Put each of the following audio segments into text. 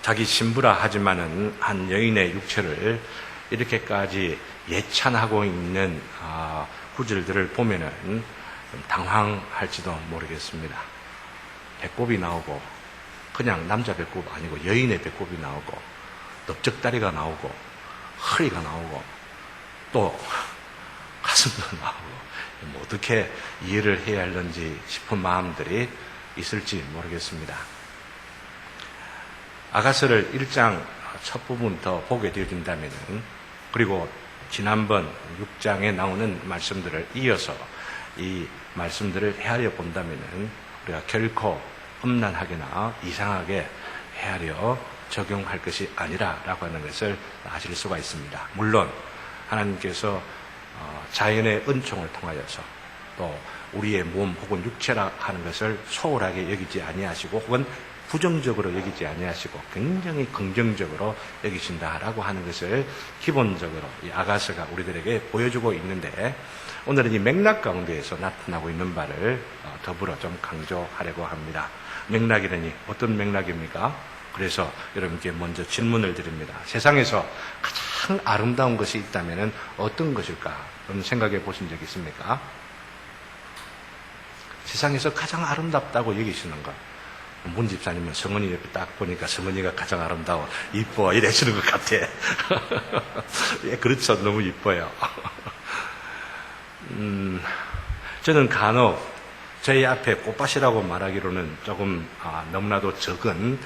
자기 신부라 하지만은 한 여인의 육체를 이렇게까지 예찬하고 있는 구절들을 보면은 좀 당황할지도 모르겠습니다. 배꼽이 나오고, 그냥 남자 배꼽 아니고 여인의 배꼽이 나오고, 넓적다리가 나오고, 허리가 나오고, 또 가슴도 나오고, 뭐 어떻게 이해를 해야 할는지 싶은 마음들이 있을지 모르겠습니다. 아가서를 1장 첫 부분부터 보게 되어진다면, 그리고 지난번 6장에 나오는 말씀들을 이어서 이 말씀들을 헤아려 본다면 우리가 결코 음란하게나 이상하게 헤아려 적용할 것이 아니라라고 하는 것을 아실 수가 있습니다. 물론 하나님께서 자연의 은총을 통하여서 또 우리의 몸 혹은 육체라 하는 것을 소홀하게 여기지 아니하시고 혹은 부정적으로 여기지 아니하시고 굉장히 긍정적으로 여기신다라고 하는 것을 기본적으로 이 아가서가 우리들에게 보여주고 있는데, 오늘은 이 맥락 가운데에서 나타나고 있는 바를 더불어 좀 강조하려고 합니다. 맥락이라니 어떤 맥락입니까? 그래서 여러분께 먼저 질문을 드립니다. 세상에서 가장 아름다운 것이 있다면 어떤 것일까? 그런 생각해 보신 적 있습니까? 세상에서 가장 아름답다고 여기시는 것. 문 집사님은 성은이 옆에 딱 보니까 성은이가 가장 아름다워, 이뻐 이래시는 것 같아. 예, 그렇죠. 너무 이뻐요. 저는 간혹 저희 앞에 꽃밭이라고 말하기로는 조금 너무나도 적은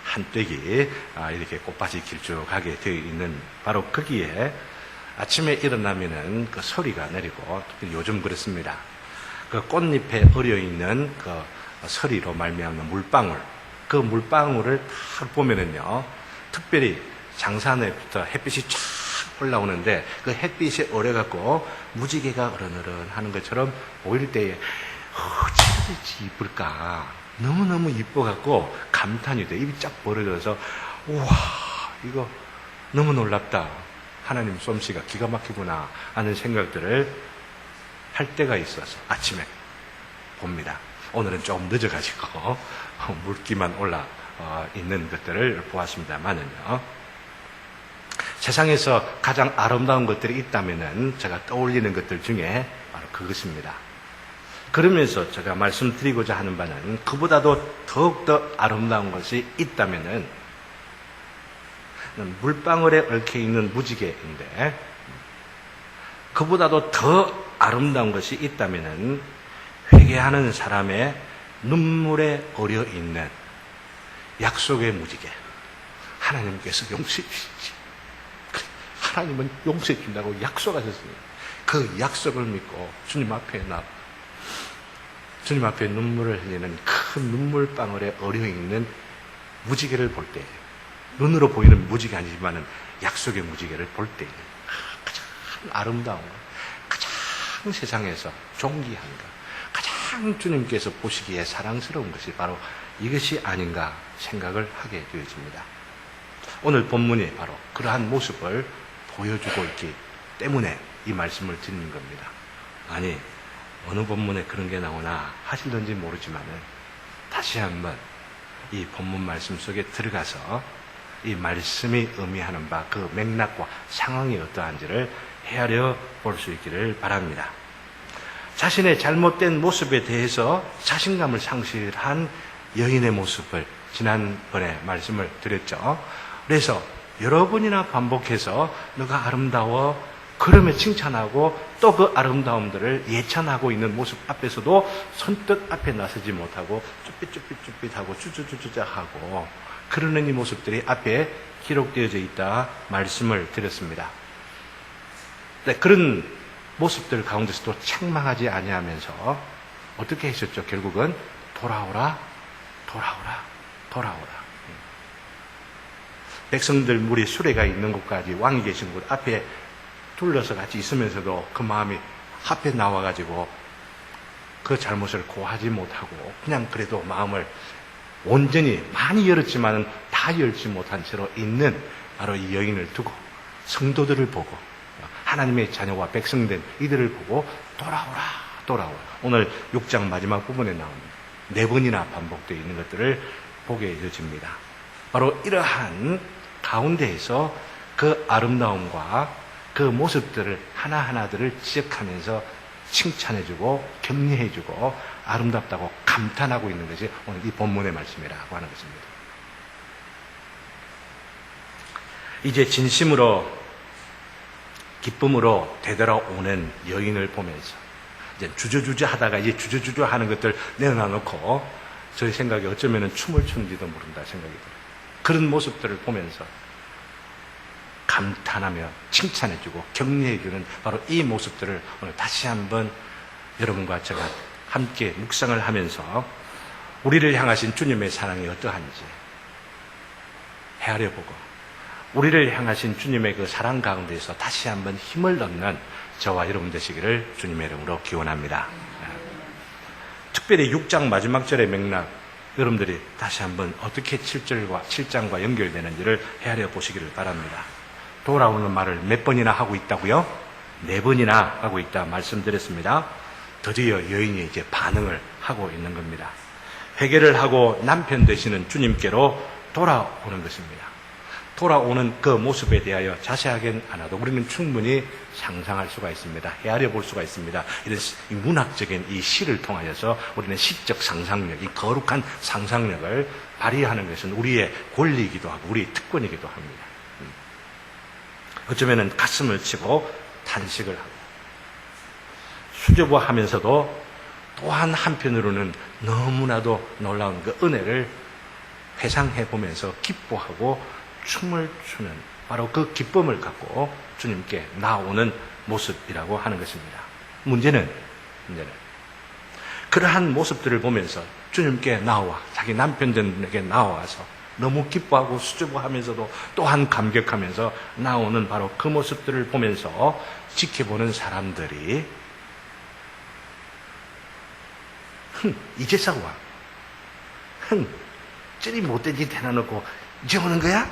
한떼기 이렇게 꽃밭이 길쭉하게 되어 있는 바로 거기에 아침에 일어나면은 그 소리가 내리고, 특히 요즘 그렇습니다. 그 꽃잎에 어려 있는 그 서리로 말미암는 물방울, 그 물방울을 딱 보면은요, 특별히 장산에부터 햇빛이 쫙 올라오는데 그 햇빛에 어려갖고 무지개가 어른어른 하는 것처럼 보일 때에 어찌 이쁠까, 너무너무 이뻐갖고 감탄이 돼. 입이 쫙 벌어져서 우와, 이거 너무 놀랍다, 하나님 솜씨가 기가 막히구나 하는 생각들을 할 때가 있어서 아침에 봅니다. 오늘은 좀 늦어가지고 물기만 올라 있는 것들을 보았습니다만은요, 세상에서 가장 아름다운 것들이 있다면은 제가 떠올리는 것들 중에 바로 그것입니다. 그러면서 제가 말씀드리고자 하는 바는, 그보다도 더욱더 아름다운 것이 있다면은 물방울에 얽혀 있는 무지개인데, 그보다도 더 아름다운 것이 있다면은 회개하는 사람의 눈물에 어려 있는 약속의 무지개. 하나님께서 용서해 주시지. 하나님은 용서해 준다고 약속하셨습니다. 그 약속을 믿고 주님 앞에 주님 앞에 눈물을 흘리는 큰 눈물방울에 어려 있는 무지개를 볼 때, 눈으로 보이는 무지개 아니지만은 약속의 무지개를 볼 때 가장 아름다운 것, 가장 세상에서 존귀한 것, 가장 주님께서 보시기에 사랑스러운 것이 바로 이것이 아닌가 생각을 하게 되어집니다. 오늘 본문이 바로 그러한 모습을 보여주고 있기 때문에 이 말씀을 드리는 겁니다. 아니, 어느 본문에 그런 게 나오나 하실런지 모르지만은 다시 한번 이 본문 말씀 속에 들어가서 이 말씀이 의미하는 바, 그 맥락과 상황이 어떠한지를 헤아려 볼 수 있기를 바랍니다. 자신의 잘못된 모습에 대해서 자신감을 상실한 여인의 모습을 지난번에 말씀을 드렸죠. 그래서 여러 번이나 반복해서 너가 아름다워, 그러며 칭찬하고 또 그 아름다움들을 예찬하고 있는 모습 앞에서도 선뜻 앞에 나서지 못하고 쭈삣쭈삣쭈삣하고 쭈쭈쭈쭈하고 그러는 이 모습들이 앞에 기록되어져 있다 말씀을 드렸습니다. 네, 그런 모습들 가운데서도 책망하지 아니하면서 어떻게 했었죠? 결국은 돌아오라, 돌아오라, 돌아오라. 백성들 무리 수레가 있는 곳까지, 왕이 계신 곳 앞에 둘러서 같이 있으면서도 그 마음이 앞에 나와가지고 그 잘못을 고하지 못하고 그냥 그래도 마음을 온전히 많이 열었지만은 다 열지 못한 채로 있는 바로 이 여인을 두고 성도들을 보고 하나님의 자녀와 백성된 이들을 보고 돌아오라, 돌아오라. 오늘 6장 마지막 부분에 나옵니다. 4번이나 반복되어 있는 것들을 보게 되어집니다. 바로 이러한 가운데에서 그 아름다움과 그 모습들을 하나하나들을 지적하면서 칭찬해주고 격려해주고 아름답다고 감탄하고 있는 것이 오늘 이 본문의 말씀이라고 하는 것입니다. 이제 진심으로 기쁨으로 되돌아오는 여인을 보면서 이제 주저주저 하다가 이제 주저주저 하는 것들 내려놔놓고 저희 생각에 어쩌면 춤을 추는지도 모른다 생각이 들어요. 그런 모습들을 보면서 감탄하며 칭찬해주고 격려해주는 바로 이 모습들을 오늘 다시 한번 여러분과 제가 함께 묵상을 하면서 우리를 향하신 주님의 사랑이 어떠한지 헤아려보고 우리를 향하신 주님의 그 사랑 가운데서 다시 한번 힘을 얻는 저와 여러분 되시기를 주님의 이름으로 기원합니다. 특별히 6장 마지막 절의 맥락 여러분들이 다시 한번 어떻게 7장과 연결되는지를 헤아려 보시기를 바랍니다. 돌아오는 말을 몇 번이나 하고 있다고요? 4번이나 하고 있다 말씀드렸습니다. 드디어 여인이 이제 반응을 하고 있는 겁니다. 회개를 하고 남편 되시는 주님께로 돌아오는 것입니다. 돌아오는 그 모습에 대하여 자세하게는 안 하도 우리는 충분히 상상할 수가 있습니다. 헤아려 볼 수가 있습니다. 이런 문학적인 이 시를 통하여서 우리는 시적 상상력, 이 거룩한 상상력을 발휘하는 것은 우리의 권리이기도 하고 우리의 특권이기도 합니다. 어쩌면 가슴을 치고 탄식을 하고 수줍어하면서도 또한 한편으로는 너무나도 놀라운 그 은혜를 회상해 보면서 기뻐하고 춤을 추는 바로 그 기쁨을 갖고 주님께 나오는 모습이라고 하는 것입니다. 문제는 그러한 모습들을 보면서 주님께 나와 자기 남편들에게 나와서 너무 기뻐하고 수줍어하면서도 또한 감격하면서 나오는 바로 그 모습들을 보면서 지켜보는 사람들이 이제서 와. 쩌리 못된 짓 해놔놓고 이제 오는 거야?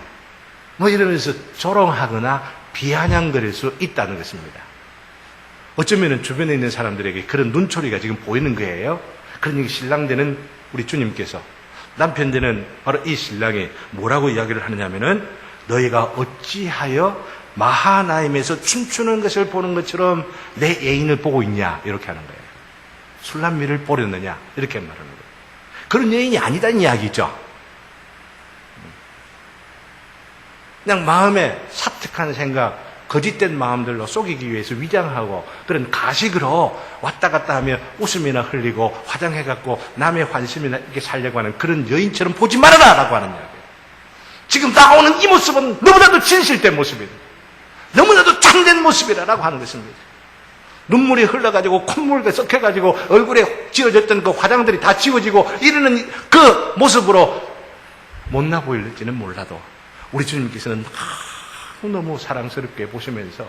뭐 이러면서 조롱하거나 비아냥거릴 수 있다는 것입니다. 어쩌면 주변에 있는 사람들에게 그런 눈초리가 지금 보이는 거예요. 그러니 신랑 되는 우리 주님께서 남편 되는 바로 이 신랑이 뭐라고 이야기를 하느냐면은 너희가 어찌하여 마하나임에서 춤추는 것을 보는 것처럼 내 애인을 보고 있냐 이렇게 하는 거예요. 술람미를 보렸느냐 이렇게 말하는 거예요. 그런 여인이 아니다는 이야기죠. 그냥 마음에 사특한 생각, 거짓된 마음들로 속이기 위해서 위장하고 그런 가식으로 왔다 갔다 하며 웃음이나 흘리고 화장해갖고 남의 환심이나 이렇게 살려고 하는 그런 여인처럼 보지 말아라 라고 하는 이야기예요. 지금 나오는 이 모습은 너무나도 진실된 모습이다. 너무나도 참된 모습이라고 하는 것입니다. 눈물이 흘러가지고 콧물이 섞여가지고 얼굴에 지어졌던 그 화장들이 다 지워지고 이러는 그 모습으로 못나 보일지는 몰라도 우리 주님께서는 너무 사랑스럽게 보시면서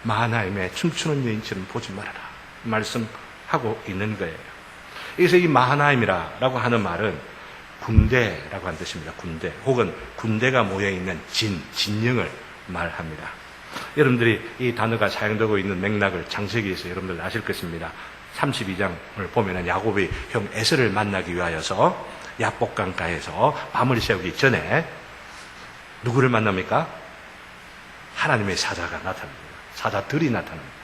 마하나임에 춤추는 여인처럼 보지 말아라 말씀하고 있는 거예요. 그래서 이 마하나임이라고 하는 말은 군대라고 하는 뜻입니다. 군대 혹은 군대가 모여있는 진영을 말합니다. 여러분들이 이 단어가 사용되고 있는 맥락을 창세기에서 여러분들 아실 것입니다. 32장을 보면 야곱이 형 에서를 만나기 위하여서 야복강가에서 밤을 새우기 전에 누구를 만납니까? 하나님의 사자가 나타납니다. 사자들이 나타납니다.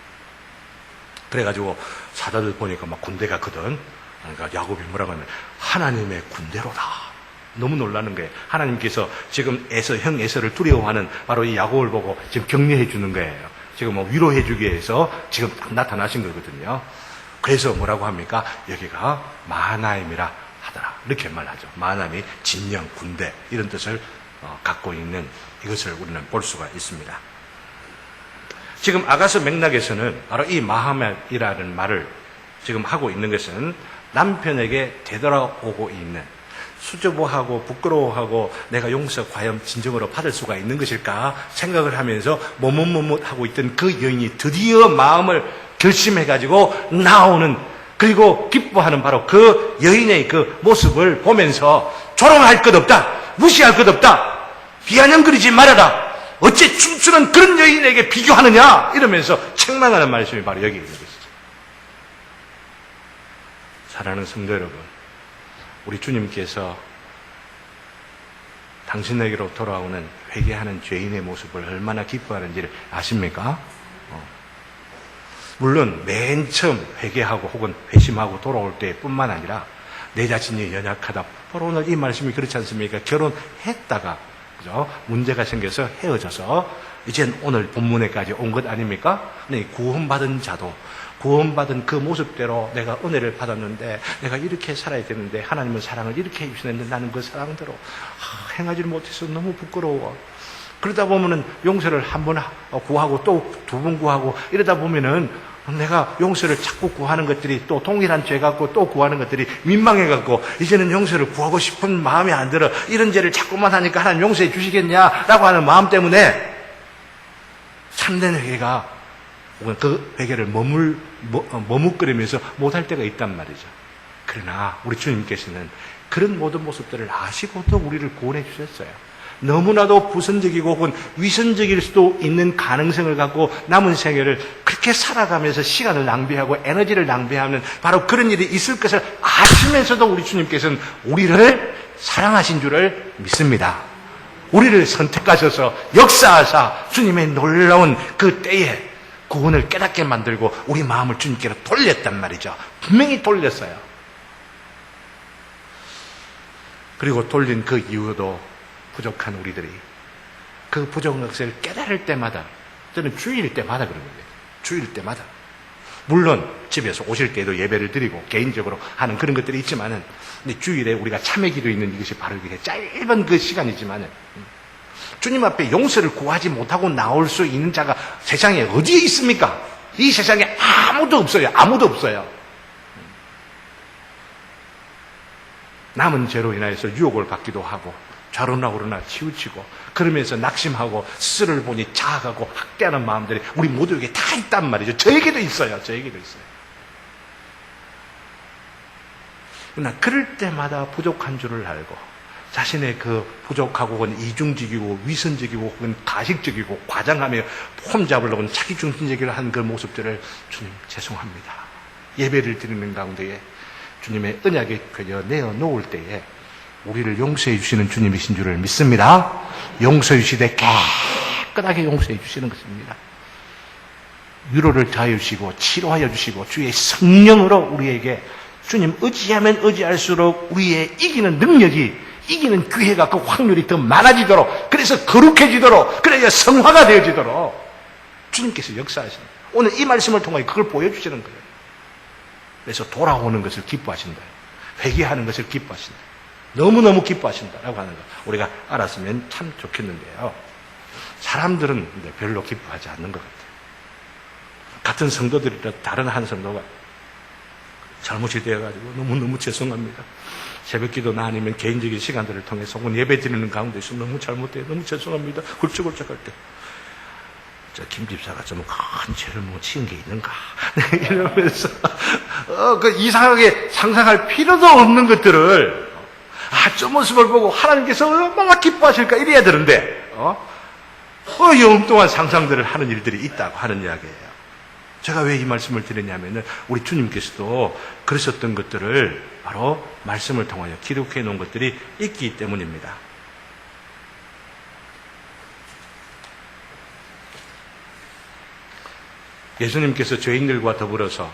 그래가지고 사자들 보니까 막 군대가 거든. 그러니까 야곱이 뭐라고 하면 하나님의 군대로다. 너무 놀라는 거예요. 하나님께서 지금 형 에서를 두려워하는 바로 이 야곱을 보고 지금 격려해 주는 거예요. 지금 뭐 위로해 주기 위해서 지금 딱 나타나신 거거든요. 그래서 뭐라고 합니까? 여기가 마하나임이라 하더라. 이렇게 말하죠. 마하나임이 진영, 군대 이런 뜻을 갖고 있는 이것을 우리는 볼 수가 있습니다. 지금 아가서 맥락에서는 바로 이 마하나임이라는 말을 지금 하고 있는 것은 남편에게 되돌아오고 있는 수줍어하고 부끄러워하고 내가 용서 과연 진정으로 받을 수가 있는 것일까 생각을 하면서 머뭇머뭇하고 있던 그 여인이 드디어 마음을 결심해가지고 나오는 그리고 기뻐하는 바로 그 여인의 그 모습을 보면서 조롱할 것 없다. 무시할 것 없다. 비아냥거리지 말아라. 어째 춤추는 그런 여인에게 비교하느냐 이러면서 책망하는 말씀이 바로 여기 있는 것이죠. 사랑하는 성도 여러분, 우리 주님께서 당신에게로 돌아오는 회개하는 죄인의 모습을 얼마나 기뻐하는지를 아십니까? 물론 맨 처음 회개하고 혹은 회심하고 돌아올 때뿐만 아니라 내 자신이 연약하다. 바로 오늘 이 말씀이 그렇지 않습니까? 결혼했다가 그죠? 문제가 생겨서 헤어져서 이젠 오늘 본문에까지 온 것 아닙니까? 네, 구원받은 자도 구원받은 그 모습대로 내가 은혜를 받았는데 내가 이렇게 살아야 되는데 하나님은 사랑을 이렇게 해주시는데 나는 그 사랑대로 행하지 못해서 너무 부끄러워. 그러다 보면은 용서를 한 번 구하고 또 두 번 구하고 이러다 보면은 내가 용서를 자꾸 구하는 것들이 또 동일한 죄 갖고 또 구하는 것들이 민망해 갖고 이제는 용서를 구하고 싶은 마음이 안 들어. 이런 죄를 자꾸만 하니까 하나님 용서해 주시겠냐라고 하는 마음 때문에 참된 회개가 혹은 그 회개를 머뭇거리면서 못할 때가 있단 말이죠. 그러나 우리 주님께서는 그런 모든 모습들을 아시고도 우리를 구원해 주셨어요. 너무나도 부선적이고 혹은 위선적일 수도 있는 가능성을 갖고 남은 생애를 그렇게 살아가면서 시간을 낭비하고 에너지를 낭비하는 바로 그런 일이 있을 것을 아시면서도 우리 주님께서는 우리를 사랑하신 줄을 믿습니다. 우리를 선택하셔서 역사하사 주님의 놀라운 그 때에 구원을 깨닫게 만들고 우리 마음을 주님께로 돌렸단 말이죠. 분명히 돌렸어요. 그리고 돌린 그 이후도 부족한 우리들이 그 부족한 것을 깨달을 때마다, 저는 주일 때마다 그런 거예요. 주일 때마다. 물론 집에서 오실 때에도 예배를 드리고 개인적으로 하는 그런 것들이 있지만은, 근데 주일에 우리가 참회 기도 있는 이것이 바로 이게 짧은 그 시간이지만은 주님 앞에 용서를 구하지 못하고 나올 수 있는 자가 세상에 어디에 있습니까? 이 세상에 아무도 없어요. 아무도 없어요. 남은 죄로 인하여서 유혹을 받기도 하고 좌로나 우로나 치우치고 그러면서 낙심하고 스스로를 보니 자학하고 학대하는 마음들이 우리 모두에게 다 있단 말이죠. 저에게도 있어요. 저에게도 있어요. 그러나 그럴 때마다 부족한 줄을 알고 자신의 그 부족하고 혹은 이중적이고 위선적이고 혹은 가식적이고 과장하며 폼 잡으려고 자기 중심적으로 한 그 모습들을 주님 죄송합니다. 예배를 드리는 가운데에 주님의 언약에 그려 내어놓을 때에 우리를 용서해 주시는 주님이신 줄을 믿습니다. 용서해 주시되 깨끗하게 용서해 주시는 것입니다. 위로를 더하여 주시고 치료하여 주시고 주의 성령으로 우리에게 주님 의지하면 의지할수록 우리의 이기는 능력이 이기는 기회가 그 확률이 더 많아지도록 그래서 거룩해지도록 그래야 성화가 되어지도록 주님께서 역사하십니다. 오늘 이 말씀을 통해 그걸 보여주시는 거예요. 그래서 돌아오는 것을 기뻐하신다. 회개하는 것을 기뻐하신다. 너무너무 기뻐하신다라고 하는 거 우리가 알았으면 참 좋겠는데요. 사람들은 별로 기뻐하지 않는 것 같아요. 같은 성도들이라 다른 한 성도가 잘못이 되어가지고 너무너무 죄송합니다. 새벽기도나 아니면 개인적인 시간들을 통해서 혹은 예배 드리는 가운데서 너무 잘못돼요. 너무 죄송합니다. 굴쩍굴쩍할 때. 저 김 집사가 좀 큰 죄를 못 지은 게 있는가? 이러면서 그 이상하게 상상할 필요도 없는 것들을 저 모습을 보고 하나님께서 얼마나 기뻐하실까 이래야 되는데 영동한 상상들을 하는 일들이 있다고 하는 이야기예요. 제가 왜 이 말씀을 드렸냐면은 우리 주님께서도 그러셨던 것들을 바로 말씀을 통하여 기록해 놓은 것들이 있기 때문입니다. 예수님께서 죄인들과 더불어서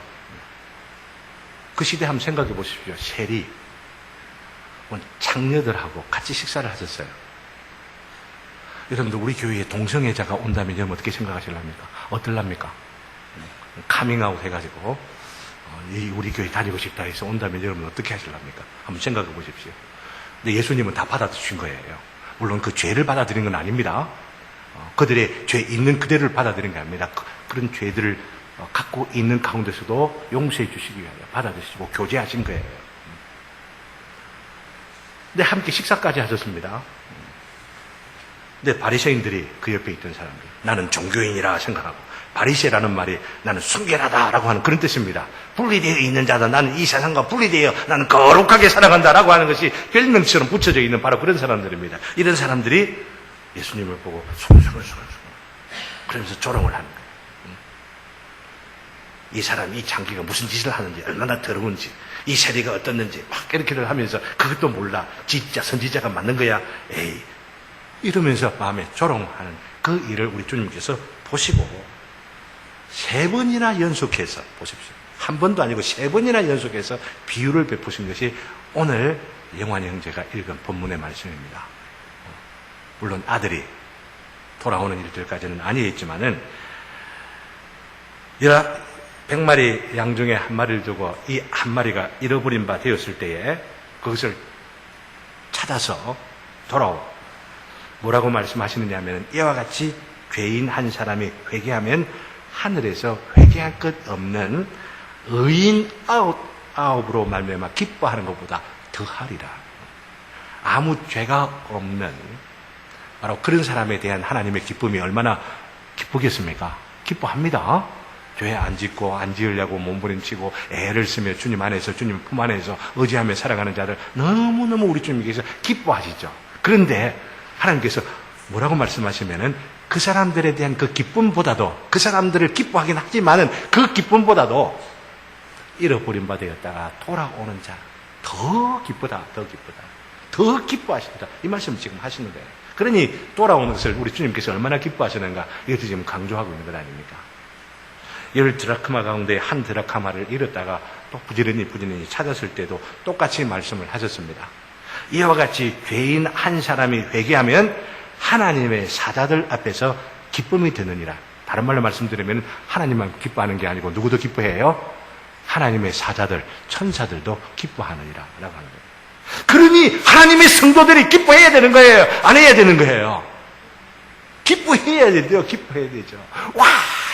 그 시대 한번 생각해 보십시오. 세리, 창녀들하고 같이 식사를 하셨어요. 여러분들 우리 교회에 동성애자가 온다면 여러분 어떻게 생각하실랍니까? 어떨랍니까? 카밍아웃 해가지고 우리 교회 다니고 싶다 해서 온다면 여러분 어떻게 하실랍니까? 한번 생각해 보십시오. 근데 예수님은 다 받아주신 거예요. 물론 그 죄를 받아들인 건 아닙니다. 그들의 죄 있는 그대를 받아들인 게 아닙니다. 그런 죄들을 갖고 있는 가운데서도 용서해 주시기 위하여 받아주시고 교제하신 거예요. 근데 함께 식사까지 하셨습니다. 근데 바리새인들이 그 옆에 있던 사람들, 나는 종교인이라 생각하고, 바리새라는 말이 나는 순결하다라고 하는 그런 뜻입니다. 분리되어 있는 자다. 나는 이 세상과 분리되어 나는 거룩하게 살아간다라고 하는 것이 별명처럼 붙여져 있는 바로 그런 사람들입니다. 이런 사람들이 예수님을 보고 소송을 그러면서 조롱을 하는 거예요. 이 사람이 이 장기가 무슨 짓을 하는지, 얼마나 더러운지, 이 세리가 어떻는지 막 이렇게들 하면서 그것도 몰라. 진짜 선지자가 맞는 거야. 에이, 이러면서 마음에 조롱하는 그 일을 우리 주님께서 보시고 3번이나 연속해서 보십시오. 한 번도 아니고 3번이나 연속해서 비유를 베푸신 것이 오늘 영환이 형제가 읽은 본문의 말씀입니다. 물론 아들이 돌아오는 일들까지는 아니었지만은 100마리 양 중에 한 마리를 두고 이 한 마리가 잃어버린 바 되었을 때에 그것을 찾아서 돌아오고 뭐라고 말씀하시느냐 하면 이와 같이 죄인 한 사람이 회개하면 하늘에서 회개할 것 없는 의인 아홉으로 말미암아 기뻐하는 것보다 더하리라. 아무 죄가 없는 바로 그런 사람에 대한 하나님의 기쁨이 얼마나 기쁘겠습니까? 기뻐합니다. 죄 안 짓고 안 지으려고 몸부림치고 애를 쓰며 주님 안에서 주님 품 안에서 의지하며 살아가는 자들 너무너무 우리 주님께서 기뻐하시죠. 그런데 하나님께서 뭐라고 말씀하시면은 그 사람들에 대한 그 기쁨보다도 그 사람들을 기뻐하긴 하지만은 그 기쁨보다도 잃어버린 바 되었다가 돌아오는 자 더 기쁘다, 더 기쁘다, 더 기뻐하신다. 이 말씀을 지금 하시는 거예요. 그러니 돌아오는 것을 우리 주님께서 얼마나 기뻐하시는가 이것도 지금 강조하고 있는 것 아닙니까? 10드라크마 가운데 한 드라크마를 잃었다가 또 부지런히 찾았을 때도 똑같이 말씀을 하셨습니다. 이와 같이 죄인 한 사람이 회개하면 하나님의 사자들 앞에서 기쁨이 되느니라. 다른 말로 말씀드리면 하나님만 기뻐하는 게 아니고 누구도 기뻐해요? 하나님의 사자들, 천사들도 기뻐하느니라 라고 하는 거예요. 그러니 하나님의 성도들이 기뻐해야 되는 거예요? 안 해야 되는 거예요? 기뻐해야 돼요. 기뻐해야 되죠. 와,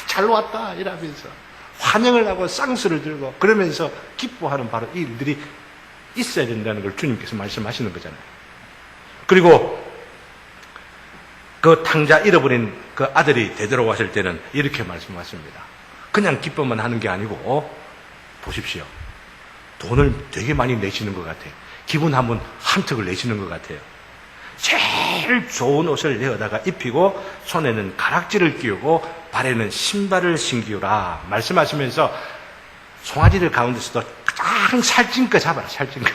잘 왔다 이러면서 환영을 하고 쌍수를 들고 그러면서 기뻐하는 바로 이 일들이 있어야 된다는 걸 주님께서 말씀하시는 거잖아요. 그리고 그 탕자 잃어버린 그 아들이 되돌아왔을 때는 이렇게 말씀하십니다. 그냥 기뻐만 하는 게 아니고 보십시오. 돈을 되게 많이 내시는 것 같아요. 기분 한번 한턱을 내시는 것 같아요. 제일 좋은 옷을 내어다가 입히고 손에는 가락지를 끼우고 발에는 신발을 신기우라 말씀하시면서 송아지들 가운데서도 가장 살찐 거 잡아라. 살찐 거.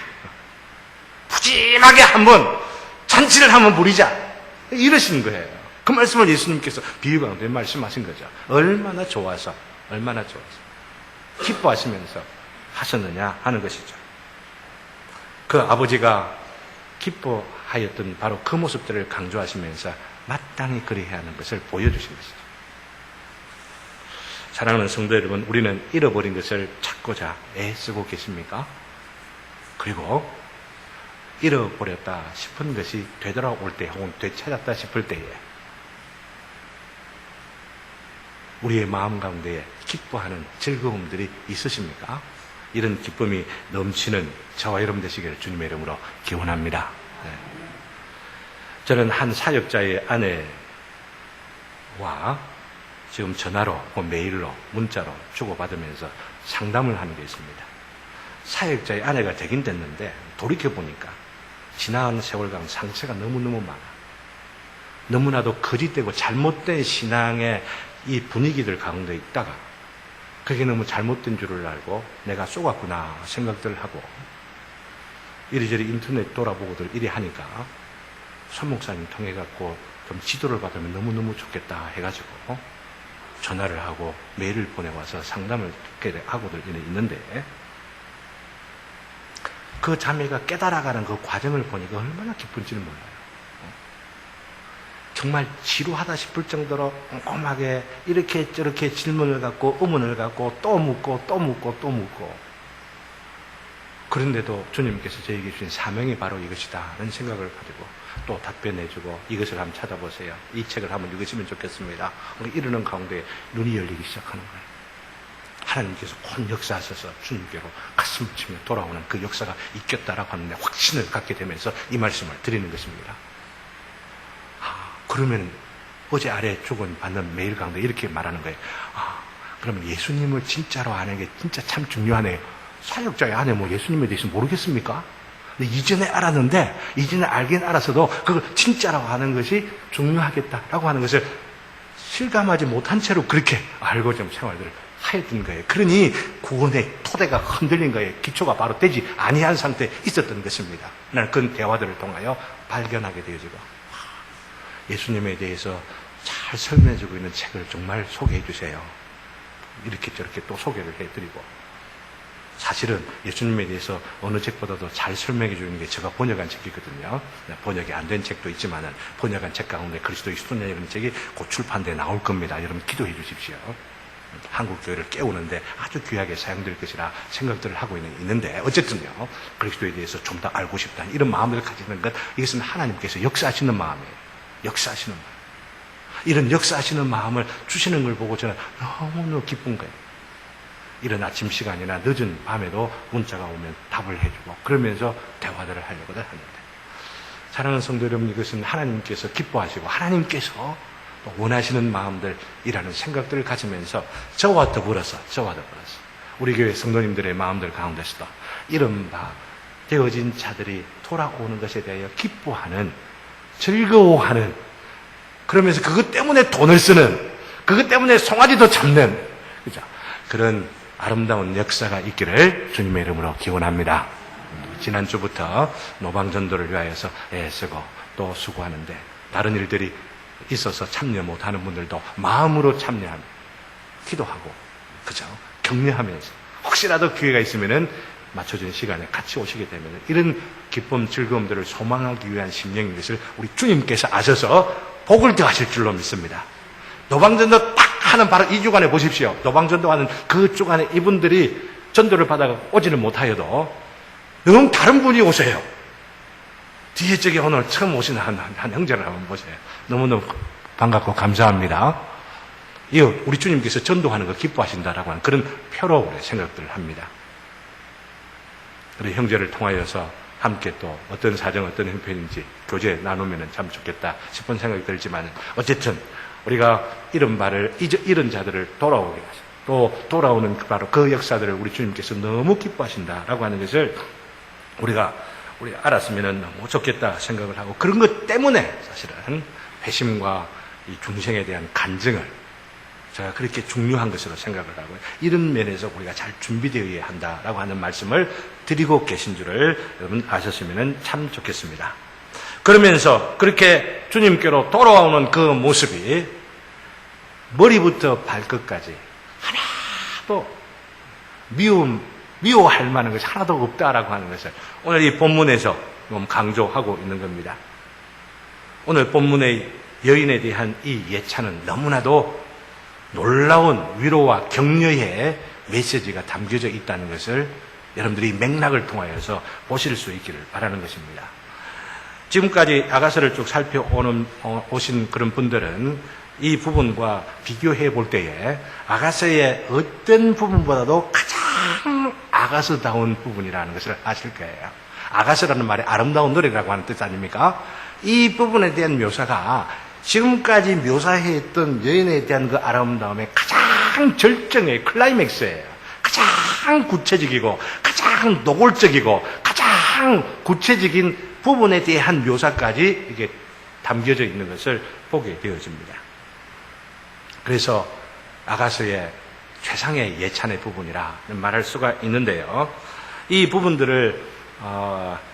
푸짐하게 한번 잔치를 한번 부리자. 이러시는 거예요. 그 말씀을 예수님께서 비유 가운데 말씀하신 거죠. 얼마나 좋아서 기뻐하시면서 하셨느냐 하는 것이죠. 그 아버지가 기뻐하였던 바로 그 모습들을 강조하시면서 마땅히 그리해야 하는 것을 보여주신 것이죠. 사랑하는 성도 여러분, 우리는 잃어버린 것을 찾고자 애쓰고 계십니까? 그리고 잃어버렸다 싶은 것이 되돌아올 때 혹은 되찾았다 싶을 때에 우리의 마음 가운데에 기뻐하는 즐거움들이 있으십니까? 이런 기쁨이 넘치는 저와 여러분 되시기를 주님의 이름으로 기원합니다. 네. 저는 한 사역자의 아내와 지금 전화로, 메일로, 문자로 주고받으면서 상담을 하는 게 있습니다. 사역자의 아내가 되긴 됐는데 돌이켜보니까 지난 세월간 상처가 너무너무 많아. 너무나도 거짓되고 잘못된 신앙의 이 분위기들 가운데 있다가 그게 너무 잘못된 줄을 알고 내가 쏘갔구나 생각들을 하고 이리저리 인터넷 돌아보고들 이리 하니까 손 목사님 통해 갖고 좀 지도를 받으면 너무너무 좋겠다 해가지고 전화를 하고 메일을 보내와서 상담을 하고들 있는데 그 자매가 깨달아가는 그 과정을 보니까 얼마나 기쁜지는 몰라요. 정말 지루하다 싶을 정도로 꼼꼼하게 이렇게 저렇게 질문을 갖고 의문을 갖고 또 묻고 또 묻고 또 묻고 그런데도 주님께서 저에게 주신 사명이 바로 이것이다 하는 생각을 가지고 또 답변해주고 이것을 한번 찾아보세요. 이 책을 한번 읽으시면 좋겠습니다. 이러는 가운데 눈이 열리기 시작하는 거예요. 하나님께서 곧 역사하셔서 주님께로 가슴을 치며 돌아오는 그 역사가 있겠다라고 하는 확신을 갖게 되면서 이 말씀을 드리는 것입니다. 그러면 어제 아래 주고받는 메일 가운데 이렇게 말하는 거예요. 그러면 예수님을 진짜로 아는 게 진짜 참 중요하네요. 사역자의 아내 예수님에 대해서 모르겠습니까? 근데 이전에 알았는데 이전에 알긴 알았어도 그걸 진짜라고 하는 것이 중요하겠다라고 하는 것을 실감하지 못한 채로 그렇게 알고 좀 생활들을 하였던 거예요. 그러니 구원의 토대가 흔들린 거예요. 기초가 바로 되지 아니한 상태에 있었던 것입니다. 나는 그 대화들을 통하여 발견하게 되어지고 예수님에 대해서 잘 설명해주고 있는 책을 정말 소개해 주세요. 이렇게 저렇게 또 소개를 해드리고, 사실은 예수님에 대해서 어느 책보다도 잘 설명해 주는 게 제가 번역한 책이거든요. 번역이 안 된 책도 있지만은 번역한 책 가운데 그리스도의 수도냐라는 책이 곧 출판돼 나올 겁니다. 여러분 기도해 주십시오. 한국 교회를 깨우는데 아주 귀하게 사용될 것이라 생각들을 하고 있는데, 어쨌든요, 그리스도에 대해서 좀 더 알고 싶다는 이런 마음을 가지는 것, 이것은 하나님께서 역사하시는 마음이에요. 역사하시는 마음. 이런 역사하시는 마음을 주시는 걸 보고 저는 너무너무 기쁜 거예요. 이런 아침 시간이나 늦은 밤에도 문자가 오면 답을 해주고, 그러면서 대화들을 하려고 합니다. 사랑하는 성도 여러분, 이것은 하나님께서 기뻐하시고 하나님께서 또 원하시는 마음들이라는 생각들을 가지면서 저와 더불어서 우리 교회 성도님들의 마음들 가운데서도 이른바 되어진 자들이 돌아오는 것에 대하여 기뻐하는, 즐거워하는, 그러면서 그것 때문에 돈을 쓰는, 그것 때문에 송아지도 잡는, 그죠? 그런 아름다운 역사가 있기를 주님의 이름으로 기원합니다. 지난주부터 노방전도를 위하여서 애쓰고 또 수고하는데, 다른 일들이 있어서 참여 못하는 분들도 마음으로 참여하며 기도하고, 그죠? 격려하면서 혹시라도 기회가 있으면은 맞춰진 시간에 같이 오시게 되면 이런 기쁨, 즐거움들을 소망하기 위한 심령인 것을 우리 주님께서 아셔서 복을 더하실 줄로 믿습니다. 노방전도 딱 하는 바로 이 주간에 보십시오. 노방전도 하는 그 주간에 이분들이 전도를 받아가 오지는 못하여도 너무 다른 분이 오세요. 뒤에 저기 오늘 처음 오신 한 형제를 한번 보세요. 너무너무 반갑고 감사합니다. 이거 우리 주님께서 전도하는 거 기뻐하신다라고 하는 그런 표로 생각들을 합니다. 우리 형제를 통하여서 함께 또 어떤 사정, 어떤 형편인지 교제 나누면 참 좋겠다 싶은 생각이 들지만, 어쨌든 우리가 이런 자들을 돌아오게 하시고, 또 돌아오는 바로 그 역사들을 우리 주님께서 너무 기뻐하신다라고 하는 것을 우리 알았으면 너무 좋겠다 생각을 하고, 그런 것 때문에 사실은 회심과 이 중생에 대한 간증을 제가 그렇게 중요한 것으로 생각을 하고, 이런 면에서 우리가 잘 준비되어야 한다라고 하는 말씀을 드리고 계신 줄을 여러분 아셨으면 참 좋겠습니다. 그러면서 그렇게 주님께로 돌아오는 그 모습이 머리부터 발끝까지 하나도 미워할 만한 것이 하나도 없다라고 하는 것을 오늘 이 본문에서 너무 강조하고 있는 겁니다. 오늘 본문의 여인에 대한 이 예찬은 너무나도 놀라운 위로와 격려의 메시지가 담겨져 있다는 것을 여러분들이 맥락을 통하여서 보실 수 있기를 바라는 것입니다. 지금까지 아가서를 쭉 살펴오신 그런 분들은 이 부분과 비교해 볼 때에 아가서의 어떤 부분보다도 가장 아가서다운 부분이라는 것을 아실 거예요. 아가서라는 말이 아름다운 노래라고 하는 뜻 아닙니까? 이 부분에 대한 묘사가 지금까지 묘사했던 여인에 대한 그 아름다움의 가장 절정의 클라이맥스예요. 가장 구체적이고 가장 노골적이고 가장 구체적인 부분에 대한 묘사까지 이게 담겨져 있는 것을 보게 되어집니다. 그래서 아가서의 최상의 예찬의 부분이라 말할 수가 있는데요. 이 부분들을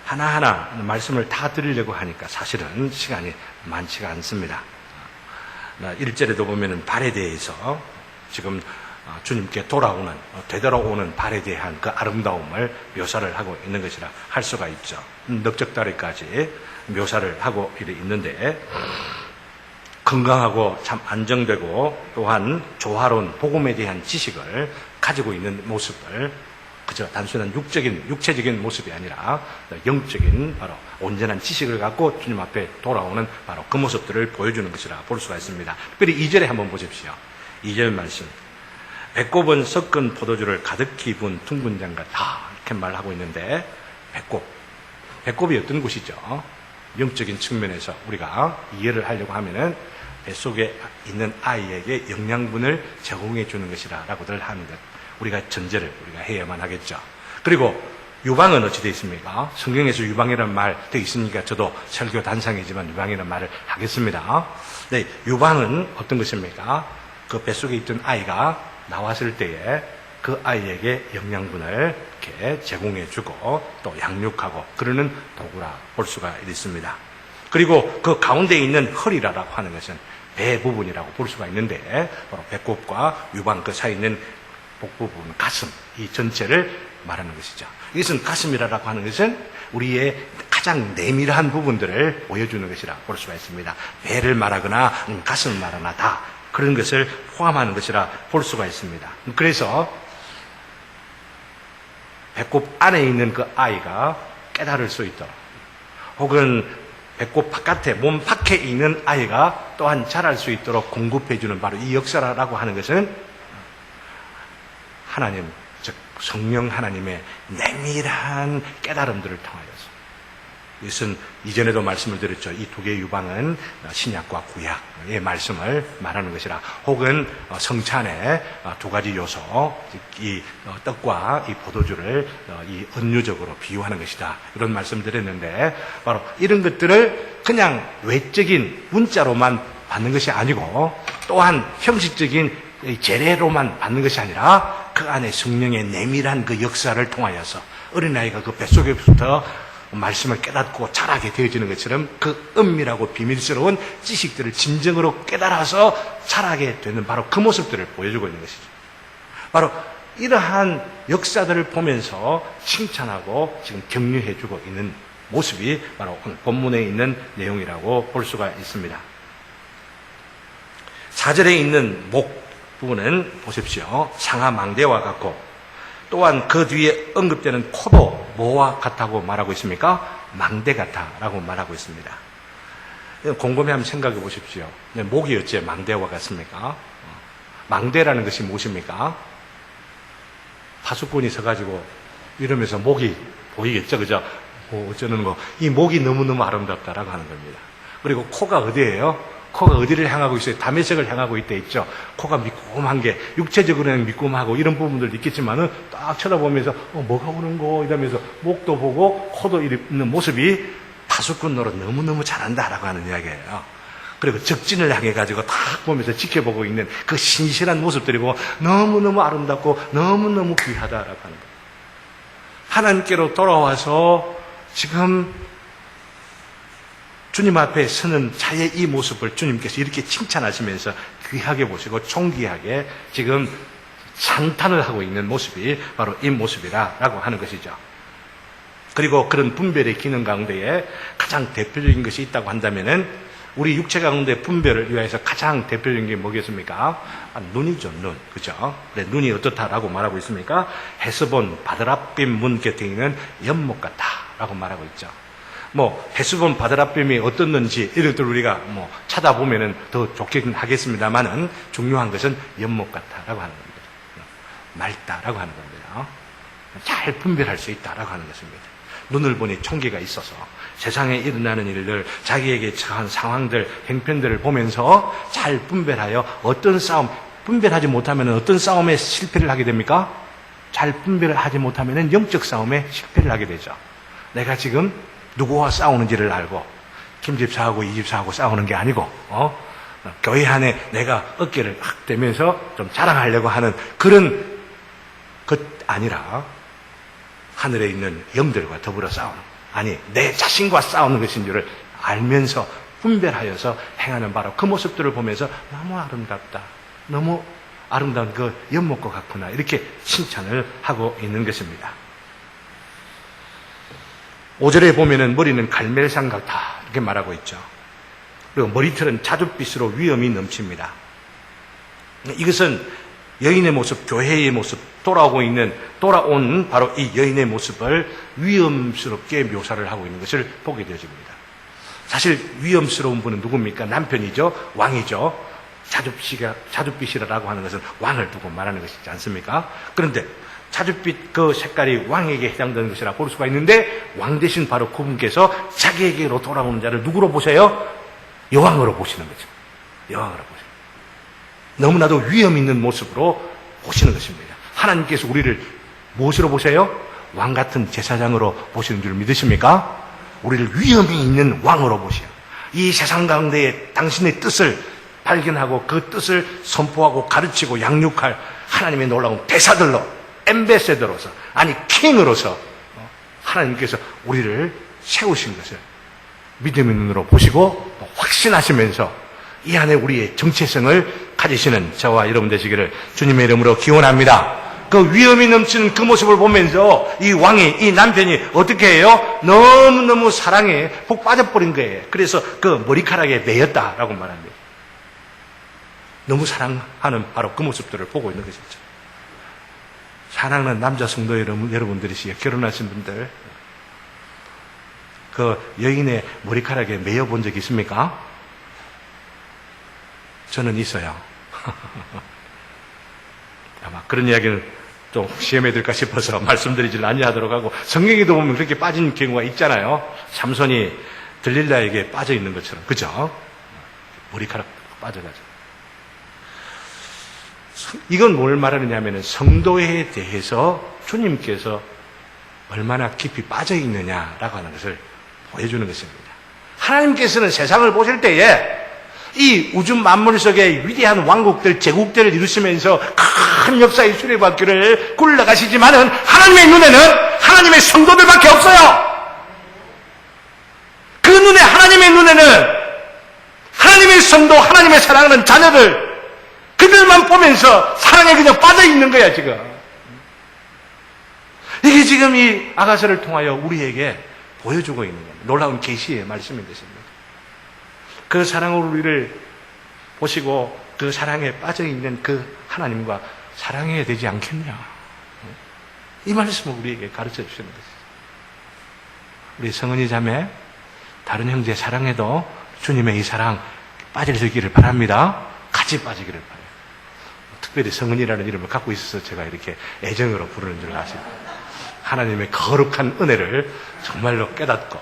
하나하나 말씀을 다 드리려고 하니까 사실은 시간이 많지가 않습니다. 1절에도 보면은 발에 대해서 지금 주님께 되돌아오는 발에 대한 그 아름다움을 묘사를 하고 있는 것이라 할 수가 있죠. 넉적다리까지 묘사를 하고 있는데, 건강하고 참 안정되고 또한 조화로운 복음에 대한 지식을 가지고 있는 모습을, 그저 단순한 육체적인 모습이 아니라 영적인 바로 온전한 지식을 갖고 주님 앞에 돌아오는 바로 그 모습들을 보여주는 것이라 볼 수가 있습니다. 특별히 2절에 한번 보십시오. 2절 말씀. 배꼽은 섞은 포도주를 가득히 부은 둥근 장 같다, 이렇게 말하고 있는데, 배꼽이 어떤 곳이죠? 영적인 측면에서 우리가 이해를 하려고 하면은 뱃속에 있는 아이에게 영양분을 제공해 주는 것이라고들 하는 것, 우리가 전제를 우리가 해야만 하겠죠. 그리고 유방은 어찌 되어 있습니까? 성경에서 유방이라는 말 되어 있으니까 저도 설교 단상이지만 유방이라는 말을 하겠습니다. 네, 유방은 어떤 것입니까? 그 뱃속에 있던 아이가 나왔을 때에 그 아이에게 영양분을 이렇게 제공해 주고 또 양육하고 그러는 도구라 볼 수가 있습니다. 그리고 그 가운데 있는 허리라고 하는 것은 배 부분이라고 볼 수가 있는데, 바로 배꼽과 유방 그 사이에 있는 복 부분, 가슴, 이 전체를 말하는 것이죠. 이것은 가슴이라고 하는 것은 우리의 가장 내밀한 부분들을 보여주는 것이라 볼 수가 있습니다. 배를 말하거나 가슴을 말하거나 다 그런 것을 포함하는 것이라 볼 수가 있습니다. 그래서 배꼽 안에 있는 그 아이가 깨달을 수 있도록, 혹은 배꼽 바깥에, 몸 밖에 있는 아이가 또한 자랄 수 있도록 공급해주는 바로 이 역사라고 하는 것은 하나님, 즉 성령 하나님의 내밀한 깨달음들을 통하여서, 이것은 이전에도 말씀을 드렸죠. 이 두 개의 유방은 신약과 구약의 말씀을 말하는 것이라, 혹은 성찬의 두 가지 요소, 이 떡과 이 포도주를 이 은유적으로 비유하는 것이다, 이런 말씀드렸는데, 바로 이런 것들을 그냥 외적인 문자로만 받는 것이 아니고, 또한 형식적인 제례로만 받는 것이 아니라 그 안에 성령의 내밀한 그 역사를 통하여서 어린아이가 그 뱃속에부터 말씀을 깨닫고 자라게 되어지는 것처럼 그 은밀하고 비밀스러운 지식들을 진정으로 깨달아서 자라게 되는 바로 그 모습들을 보여주고 있는 것이죠. 바로 이러한 역사들을 보면서 칭찬하고 지금 격려해주고 있는 모습이 바로 오늘 본문에 있는 내용이라고 볼 수가 있습니다. 4절에 있는 목 부분은 보십시오. 상하 망대와 같고, 또한 그 뒤에 언급되는 코도 뭐와 같다고 말하고 있습니까? 망대 같다라고 말하고 있습니다. 곰곰이 생각해 보십시오. 목이 어째 망대와 같습니까? 망대라는 것이 무엇입니까? 파수꾼이 서가지고 이러면서 목이 보이겠죠, 그죠? 어쩌는 거. 이 목이 너무너무 아름답다라고 하는 겁니다. 그리고 코가 어디예요? 코가 어디를 향하고 있어요? 담에색을 향하고 있다 있죠. 코가 미꾸만 게, 육체적으로는 미꾸하고 이런 부분들도 있겠지만은 딱 쳐다보면서 뭐가 오는 거 이러면서 목도 보고 코도 있는 모습이 파수꾼 노릇 너무너무 잘한다라고 하는 이야기예요. 그리고 적진을 향해 가지고 딱 보면서 지켜보고 있는 그 신실한 모습들이고 너무너무 아름답고 너무너무 귀하다라고 하는 거예요. 하나님께로 돌아와서 지금 주님 앞에 서는 자의 이 모습을 주님께서 이렇게 칭찬하시면서 귀하게 보시고 존귀하게 지금 찬탄을 하고 있는 모습이 바로 이 모습이라고 하는 것이죠. 그리고 그런 분별의 기능 가운데에 가장 대표적인 것이 있다고 한다면은 우리 육체 가운데 분별을 위해서 가장 대표적인 게 뭐겠습니까? 눈이죠, 눈. 그죠? 네, 눈이 어떻다라고 말하고 있습니까? 헤스본 바드랍빔 문 곁에 있는 연못 같다라고 말하고 있죠. 헤스본 바드랍빔이 어떻는지 이런 것들 우리가 찾아보면은 더 좋긴 하겠습니다만은 중요한 것은 연못 같다라고 하는 겁니다. 맑다라고 하는 겁니다. 잘 분별할 수 있다라고 하는 것입니다. 눈을 보니 총기가 있어서 세상에 일어나는 일들, 자기에게 처한 상황들, 행편들을 보면서 잘 분별하여 어떤 싸움, 분별하지 못하면 어떤 싸움에 실패를 하게 됩니까? 잘 분별을 하지 못하면 영적 싸움에 실패를 하게 되죠. 내가 지금 누구와 싸우는지를 알고 김집사하고 이집사하고 싸우는 게 아니고 교회 안에 내가 어깨를 확 대면서 좀 자랑하려고 하는 그런 것 아니라 하늘에 있는 영들과 더불어 싸우는, 아니 내 자신과 싸우는 것인 줄을 알면서 분별하여서 행하는 바로 그 모습들을 보면서 너무 아름답다, 너무 아름다운 그 연못과 같구나, 이렇게 칭찬을 하고 있는 것입니다. 5절에 보면은 머리는 갈멜산 같다 이렇게 말하고 있죠. 그리고 머리털은 자줏빛으로 위엄이 넘칩니다. 이것은 여인의 모습, 교회의 모습, 돌아온 바로 이 여인의 모습을 위엄스럽게 묘사를 하고 있는 것을 보게 되어집니다. 사실 위엄스러운 분은 누굽니까? 남편이죠, 왕이죠. 자줏빛이라고 하는 것은 왕을 두고 말하는 것이지 않습니까? 그런데 자줏빛 그 색깔이 왕에게 해당되는 것이라 볼 수가 있는데, 왕 대신 바로 그분께서 자기에게로 돌아오는 자를 누구로 보세요? 여왕으로 보시는 거죠. 여왕으로 보세요. 너무나도 위험 있는 모습으로 보시는 것입니다. 하나님께서 우리를 무엇으로 보세요? 왕 같은 제사장으로 보시는 줄 믿으십니까? 우리를 위험이 있는 왕으로 보시요. 이 세상 가운데에 당신의 뜻을 발견하고 그 뜻을 선포하고 가르치고 양육할 하나님의 놀라운 대사들로, 엠베세더로서, 아니 킹으로서 하나님께서 우리를 세우신 것을 믿음의 눈으로 보시고 확신하시면서 이 안에 우리의 정체성을 가지시는 저와 여러분 되시기를 주님의 이름으로 기원합니다. 그 위험이 넘치는 그 모습을 보면서 이 왕이, 이 남편이 어떻게 해요? 너무너무 사랑에 푹 빠져버린 거예요. 그래서 그 머리카락에 매였다라고 말합니다. 너무 사랑하는 바로 그 모습들을 보고 있는 것이죠. 사랑하는 남자 성도 여러분들이시여, 결혼하신 분들, 그 여인의 머리카락에 매여 본 적 있습니까? 저는 있어요. 아마 그런 이야기는 좀 시험에 들까 싶어서 말씀드리질 아니하도록 하고, 성경에도 보면 그렇게 빠진 경우가 있잖아요. 삼손이 들릴라에게 빠져 있는 것처럼, 그죠? 머리카락 빠져가지고. 이건 뭘 말하느냐면 성도에 대해서 주님께서 얼마나 깊이 빠져 있느냐라고 하는 것을 보여주는 것입니다. 하나님께서는 세상을 보실 때에 이 우주 만물 속에 위대한 왕국들, 제국들을 이루시면서 큰 역사의 수레바퀴를 굴러가시지만은 하나님의 눈에는 하나님의 성도들밖에 없어요. 그 눈에, 하나님의 눈에는 하나님의 성도, 하나님의 사랑하는 자녀들, 그들만 보면서 사랑에 그냥 빠져 있는 거야, 지금. 이게 지금 이 아가서를 통하여 우리에게 보여주고 있는 거예요. 놀라운 계시의 말씀인 것입니다. 그 사랑으로 우리를 보시고 그 사랑에 빠져 있는 그 하나님과 사랑해야 되지 않겠냐. 이 말씀을 우리에게 가르쳐 주시는 것이죠. 우리 성은이 자매, 다른 형제 사랑해도 주님의 이 사랑 빠질 수 있기를 바랍니다. 같이 빠지기를 바라요. 특별히 성은이라는 이름을 갖고 있어서 제가 이렇게 애정으로 부르는 줄 아십니다. 하나님의 거룩한 은혜를 정말로 깨닫고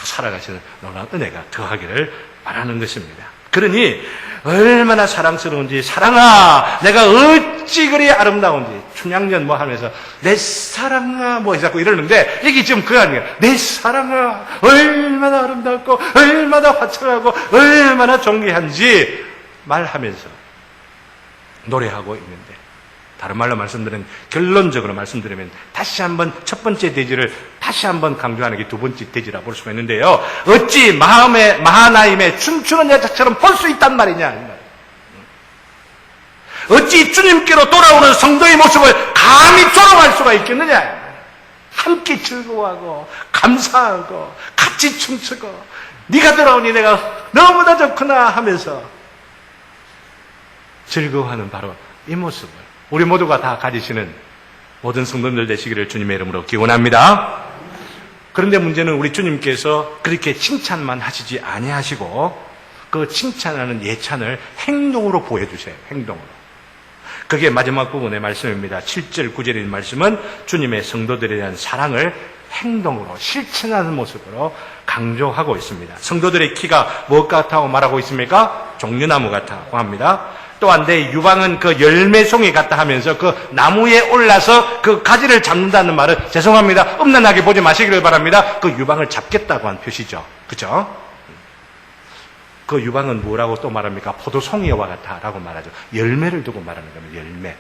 살아가시는 놀라운 은혜가 더하기를 바라는 것입니다. 그러니 얼마나 사랑스러운지, 사랑아 내가 어찌 그리 아름다운지, 춘향전 뭐 하면서 내 사랑아 뭐 자꾸 이러는데 이게 지금 그거 아니에요. 내 사랑아 얼마나 아름답고 얼마나 화창하고 얼마나 존귀한지 말하면서 노래하고 있는데, 다른 말로 말씀드리면, 결론적으로 말씀드리면 다시 한번 첫 번째 대지를 다시 한번 강조하는 게 두 번째 대지라 볼 수가 있는데요. 어찌 마하나임의 춤추는 여자처럼 볼 수 있단 말이냐. 어찌 주님께로 돌아오는 성도의 모습을 감히 조롱할 수가 있겠느냐. 함께 즐거워하고 감사하고 같이 춤추고 네가 돌아오니 내가 너무나 좋구나 하면서 즐거워하는 바로 이 모습을 우리 모두가 다 가지시는 모든 성도들 되시기를 주님의 이름으로 기원합니다. 그런데 문제는 우리 주님께서 그렇게 칭찬만 하시지 아니하시고 그 칭찬하는 예찬을 행동으로 보여주세요. 행동으로. 그게 마지막 부분의 말씀입니다. 7절 9절의 말씀은 주님의 성도들에 대한 사랑을 행동으로 실천하는 모습으로 강조하고 있습니다. 성도들의 키가 무엇 같다고 말하고 있습니까? 종려나무 같다고 합니다. 또한 내 유방은 그 열매송이 같다 하면서 그 나무에 올라서 그 가지를 잡는다는 말은, 죄송합니다, 음란하게 보지 마시기를 바랍니다. 그 유방을 잡겠다고 한 표시죠. 그죠? 그 유방은 뭐라고 또 말합니까? 포도송이와 같다라고 말하죠. 열매를 두고 말하는 겁니다. 열매.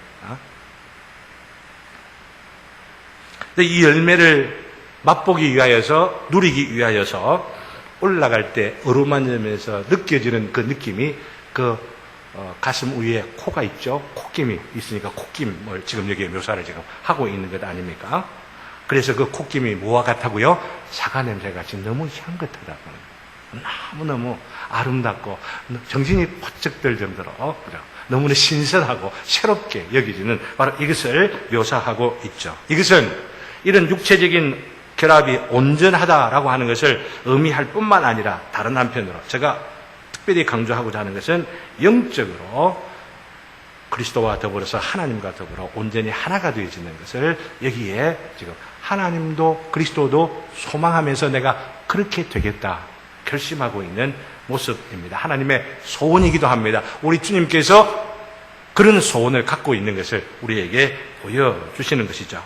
근데 이 열매를 맛보기 위하여서, 누리기 위하여서 올라갈 때 어루만지면서 느껴지는 그 느낌이 가슴 위에 코가 있죠. 콧김이 있으니까 콧김을 지금 여기에 묘사를 지금 하고 있는 것 아닙니까? 그래서 그 콧김이 뭐와 같다고요? 사과 냄새 같이 너무 향긋하다고. 너무너무 아름답고 정신이 번쩍 들 정도로 너무나 신선하고 새롭게 여기지는 바로 이것을 묘사하고 있죠. 이것은 이런 육체적인 결합이 온전하다라고 하는 것을 의미할 뿐만 아니라 다른 한편으로 제가 특별히 강조하고자 하는 것은 영적으로 그리스도와 더불어서 하나님과 더불어 온전히 하나가 되어지는 것을 여기에 지금 하나님도 그리스도도 소망하면서 내가 그렇게 되겠다 결심하고 있는 모습입니다. 하나님의 소원이기도 합니다. 우리 주님께서 그런 소원을 갖고 있는 것을 우리에게 보여주시는 것이죠.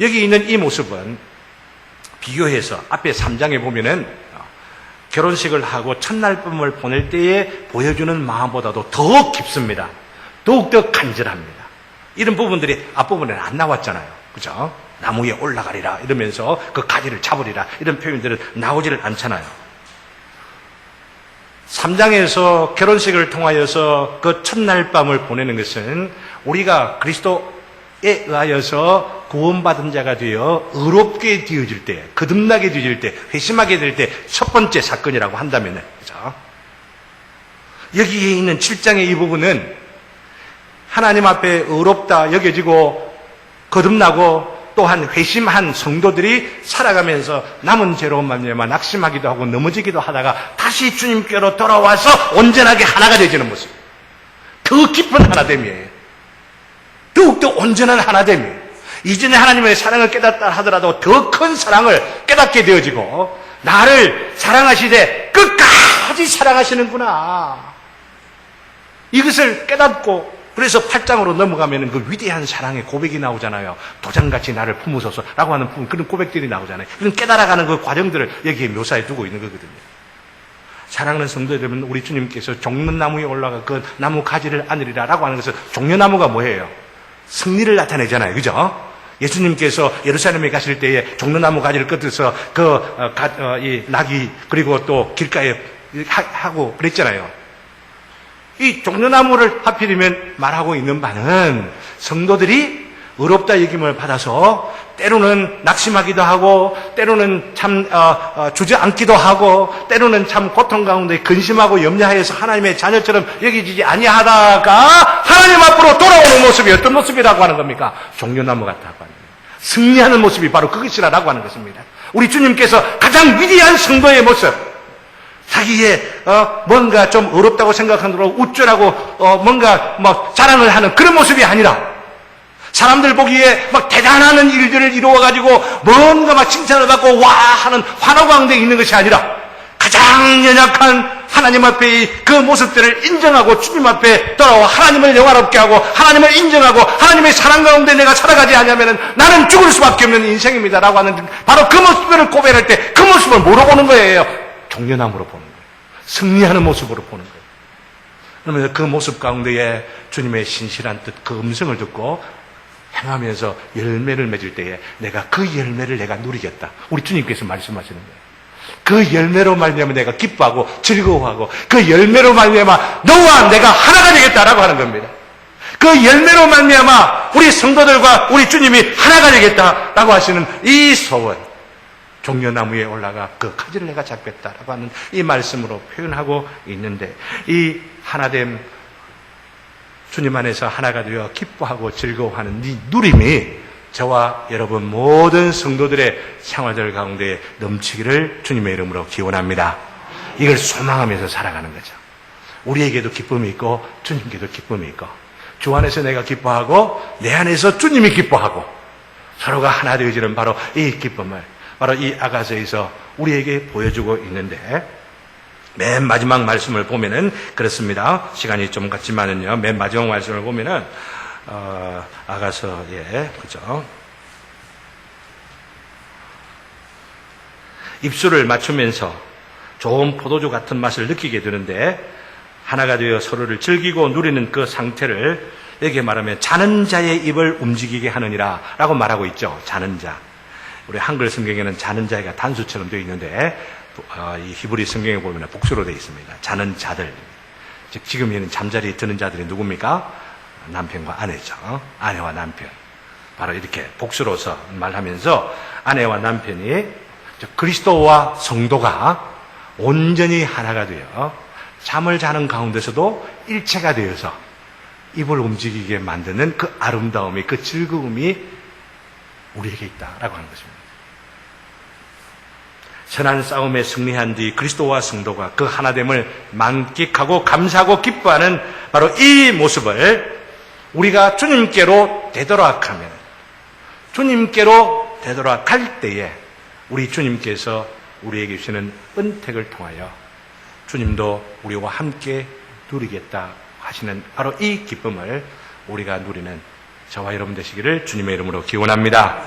여기 있는 이 모습은 비교해서 앞에 3장에 보면은 결혼식을 하고 첫날 밤을 보낼 때에 보여주는 마음보다도 더 깊습니다. 더욱더 간절합니다. 이런 부분들이 앞부분에는 안 나왔잖아요. 그죠? 나무에 올라가리라 이러면서 그 가지를 잡으리라 이런 표현들은 나오지를 않잖아요. 3장에서 결혼식을 통하여서 그 첫날 밤을 보내는 것은 우리가 그리스도에 의하여서 구원받은 자가 되어 의롭게 되어질 때, 거듭나게 되어질 때, 회심하게 될 때 첫 번째 사건이라고 한다면은, 그죠? 여기에 있는 7장의 이 부분은 하나님 앞에 의롭다 여겨지고 거듭나고 또한 회심한 성도들이 살아가면서 남은 죄로 말미암아 낙심하기도 하고 넘어지기도 하다가 다시 주님께로 돌아와서 온전하게 하나가 되어지는 모습. 더 깊은 하나됨이에요. 더욱더 온전한 하나됨이에요. 이전에 하나님의 사랑을 깨닫다 하더라도 더 큰 사랑을 깨닫게 되어지고 나를 사랑하시되 끝까지 사랑하시는구나. 이것을 깨닫고 그래서 8장으로 넘어가면 그 위대한 사랑의 고백이 나오잖아요. 도장같이 나를 품으소서라고 하는 그런 고백들이 나오잖아요. 그런 깨달아가는 그 과정들을 여기에 묘사해 두고 있는 거거든요. 사랑하는 성도 여러분, 우리 주님께서 종려나무에 올라가 그 나무 가지를 안으리라라고 하는 것은 종려나무가 뭐예요? 승리를 나타내잖아요. 그죠? 예수님께서 예루살렘에 가실 때에 종려나무 가지를 끄트서 이 낙이 그리고 또 길가에 하고 그랬잖아요. 이 종려나무를 하필이면 말하고 있는 바는 성도들이 의롭다 여김을 받아서 때로는 낙심하기도 하고 때로는 참 주저앉기도 하고 때로는 참 고통 가운데 근심하고 염려하여서 하나님의 자녀처럼 여기지지 아니하다가 하나님 앞으로 돌아오는 모습이 어떤 모습이라고 하는 겁니까? 종려나무 같다고 하는 거예요. 승리하는 모습이 바로 그것이라고 하는 것입니다. 우리 주님께서 가장 위대한 성도의 모습, 자기의 뭔가 좀 어렵다고 생각하는 대로 우쭐하고 뭔가 막 자랑을 하는 그런 모습이 아니라 사람들 보기에 막 대단한 일들을 이루어가지고 뭔가 막 칭찬을 받고 와 하는 환호 가운데 있는 것이 아니라 가장 연약한 하나님 앞에 그 모습들을 인정하고 주님 앞에 돌아와 하나님을 영화롭게 하고 하나님을 인정하고 하나님의 사랑 가운데 내가 살아가지 않으면 나는 죽을 수밖에 없는 인생입니다라고 하는 바로 그 모습을 고백할 때 그 모습을 뭐로 보는 거예요? 종려나무로 보는 거예요. 승리하는 모습으로 보는 거예요. 그러면서 그 모습 가운데에 주님의 신실한 뜻, 그 음성을 듣고 행하면서 열매를 맺을 때에 내가 그 열매를 내가 누리겠다. 우리 주님께서 말씀하시는 거예요. 그 열매로 말미암아 내가 기뻐하고 즐거워하고 그 열매로 말미암아 너와 내가 하나가 되겠다라고 하는 겁니다. 그 열매로 말미암아 우리 성도들과 우리 주님이 하나가 되겠다라고 하시는 이 소원, 종려나무에 올라가 그 가지를 내가 잡겠다라고 하는 이 말씀으로 표현하고 있는데, 이 하나됨, 주님 안에서 하나가 되어 기뻐하고 즐거워하는 이 누림이 저와 여러분 모든 성도들의 생활들 가운데 넘치기를 주님의 이름으로 기원합니다. 이걸 소망하면서 살아가는 거죠. 우리에게도 기쁨이 있고 주님께도 기쁨이 있고, 주 안에서 내가 기뻐하고 내 안에서 주님이 기뻐하고 서로가 하나 되어지는 바로 이 기쁨을 바로 이 아가서에서 우리에게 보여주고 있는데, 맨 마지막 말씀을 보면은 그렇습니다. 시간이 좀 갔지만은요, 맨 마지막 말씀을 보면은 아가서에 그죠? 입술을 맞추면서 좋은 포도주 같은 맛을 느끼게 되는데, 하나가 되어 서로를 즐기고 누리는 그 상태를 여기에 말하면 자는 자의 입을 움직이게 하느니라 라고 말하고 있죠. 자는 자. 우리 한글 성경에는 자는 자가 단수처럼 되어 있는데 이 히브리 성경에 보면 복수로 되어 있습니다. 자는 자들. 즉 지금 여기는 잠자리에 드는 자들이 누굽니까? 남편과 아내죠. 아내와 남편. 바로 이렇게 복수로서 말하면서 아내와 남편이 그리스도와 성도가 온전히 하나가 되어 잠을 자는 가운데서도 일체가 되어서 입을 움직이게 만드는 그 아름다움이, 그 즐거움이 우리에게 있다라고 하는 것입니다. 선한 싸움에 승리한 뒤 그리스도와 성도가 그 하나됨을 만끽하고 감사하고 기뻐하는 바로 이 모습을 우리가 주님께로 되돌아가면, 주님께로 되돌아갈 때에 우리 주님께서 우리에게 주시는 은택을 통하여 주님도 우리와 함께 누리겠다 하시는 바로 이 기쁨을 우리가 누리는 저와 여러분 되시기를 주님의 이름으로 기원합니다.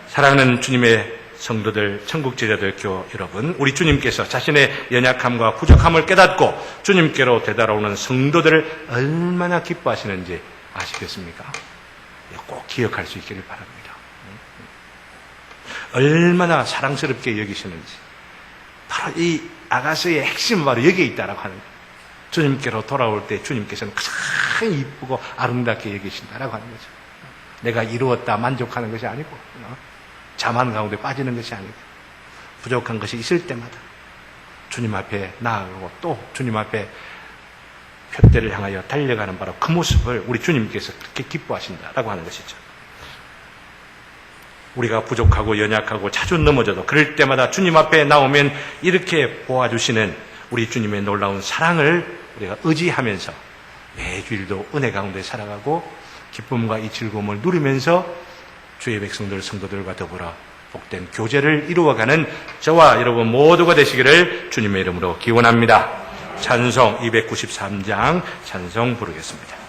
사랑하는 주님의 성도들, 천국 제자들 교우 여러분, 우리 주님께서 자신의 연약함과 부족함을 깨닫고 주님께로 되돌아오는 성도들을 얼마나 기뻐하시는지 아시겠습니까? 꼭 기억할 수 있기를 바랍니다. 얼마나 사랑스럽게 여기시는지. 바로 이 아가서의 핵심은 바로 여기에 있다라고 하는 거예요. 주님께로 돌아올 때 주님께서는 가장 이쁘고 아름답게 여기신다라고 하는 거죠. 내가 이루었다 만족하는 것이 아니고 자만 가운데 빠지는 것이 아니고 부족한 것이 있을 때마다 주님 앞에 나아가고 또 주님 앞에 표대를 향하여 달려가는 바로 그 모습을 우리 주님께서 그렇게 기뻐하신다라고 하는 것이죠. 우리가 부족하고 연약하고 자주 넘어져도 그럴 때마다 주님 앞에 나오면 이렇게 보아주시는 우리 주님의 놀라운 사랑을 우리가 의지하면서 매주일도 은혜 가운데 살아가고 기쁨과 이 즐거움을 누리면서 주의 백성들 성도들과 더불어 복된 교제를 이루어가는 저와 여러분 모두가 되시기를 주님의 이름으로 기원합니다. 찬송 293장 찬송 부르겠습니다.